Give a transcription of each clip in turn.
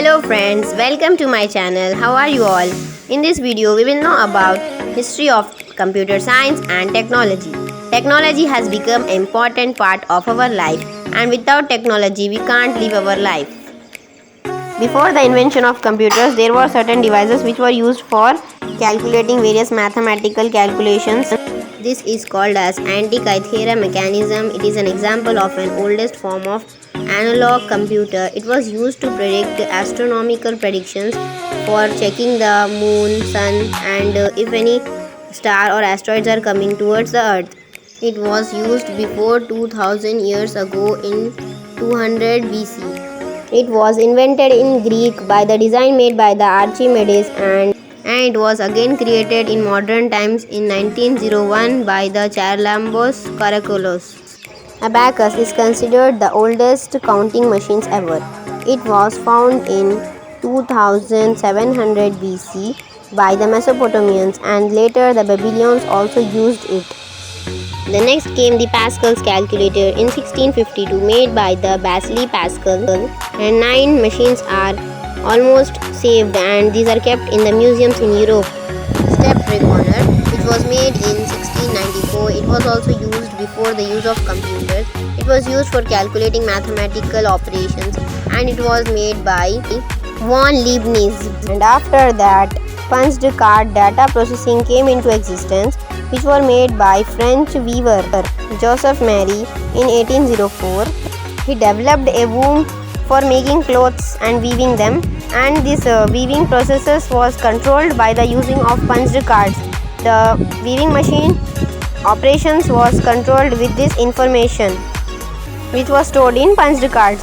Hello friends, welcome to my channel. How are you all? In this video, we will know about history of computer science and technology. Technology has become an important part of our life, and without technology, we can't live our life. Before the invention of computers, there were certain devices which were used for calculating various mathematical calculations. This is called as Antikythera Mechanism. It is an example of an oldest form of analog computer. It was used to predict astronomical predictions for checking the moon, sun, and if any star or asteroids are coming towards the earth. It was used before 2000 years ago in 200 BC. It was invented in Greek by the design made by the Archimedes, and it was again created in modern times in 1901 by the Charalambos Caracolos. Abacus is considered the oldest counting machines ever. It was found in 2700 BC by the Mesopotamians, and later the Babylonians also used it. The next came the Pascal's calculator in 1652 made by the Vasily Pascal, and 9 machines are almost saved and these are kept in the museums in Europe. Step recorder, which was made in 1694, it was also used before the use of computers. It was used for calculating mathematical operations and it was made by von Leibniz. And after that, punched card data processing came into existence, which were made by French weaver Joseph Marie in 1804. He developed a loom for making clothes and weaving them, and this weaving process was controlled by the using of punched cards. The weaving machine operations was controlled with this information, which was stored in punched cards.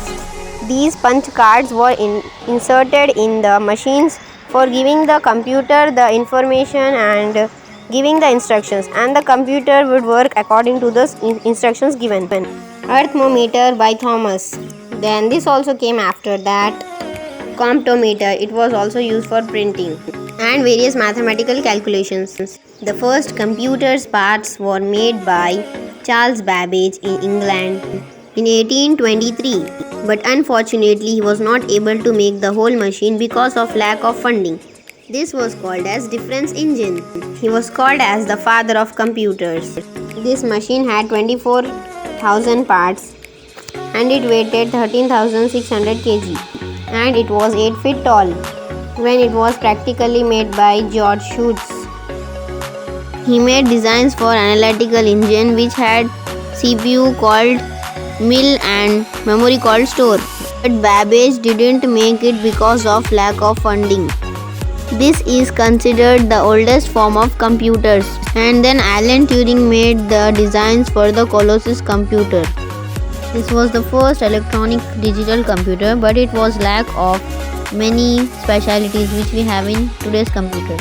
These punch cards were inserted in the machines for giving the computer the information and giving the instructions, and the computer would work according to the instructions given. Arithmometer by Thomas. Then this also came after that. Comptometer, it was also used for printing and various mathematical calculations. The first computer's parts were made by Charles Babbage in England in 1823, but unfortunately he was not able to make the whole machine because of lack of funding. This was called as difference engine. He was called as the father of computers. This machine had 24,000 parts and it weighed 13,600 kg and it was 8 feet tall when it was practically made by George Schutz. He made designs for analytical engine which had CPU called mill and memory called store, but Babbage didn't make it because of lack of funding. This is considered the oldest form of computers, and then Alan Turing made the designs for the Colossus computer. This was the first electronic digital computer, but it was lack of many specialities which we have in today's computer.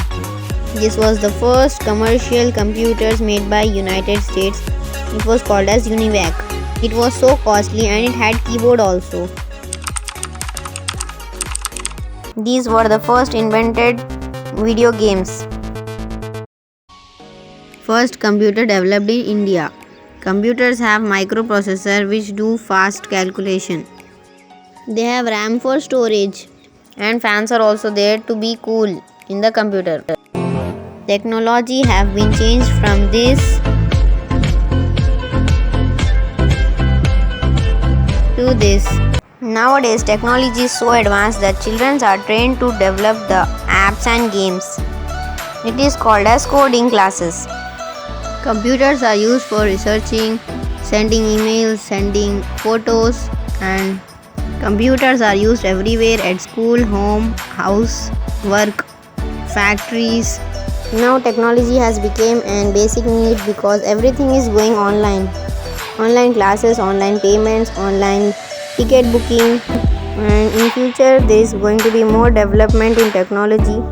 This was the first commercial computers made by United States. It was called as UNIVAC. It was so costly and it had keyboard also. These were the first invented video games. First computer developed in India. Computers have microprocessor which do fast calculation. They have RAM for storage and fans are also there to be cool in the computer. Technology have been changed from this to this. Nowadays technology is so advanced that children are trained to develop the apps and games. It is called as coding classes. Computers are used for researching, sending emails, sending photos, and computers are used everywhere at school, home, house, work, factories. Now technology has become a basic need because everything is going online. Online classes, online payments, online ticket booking, and in future there is going to be more development in technology.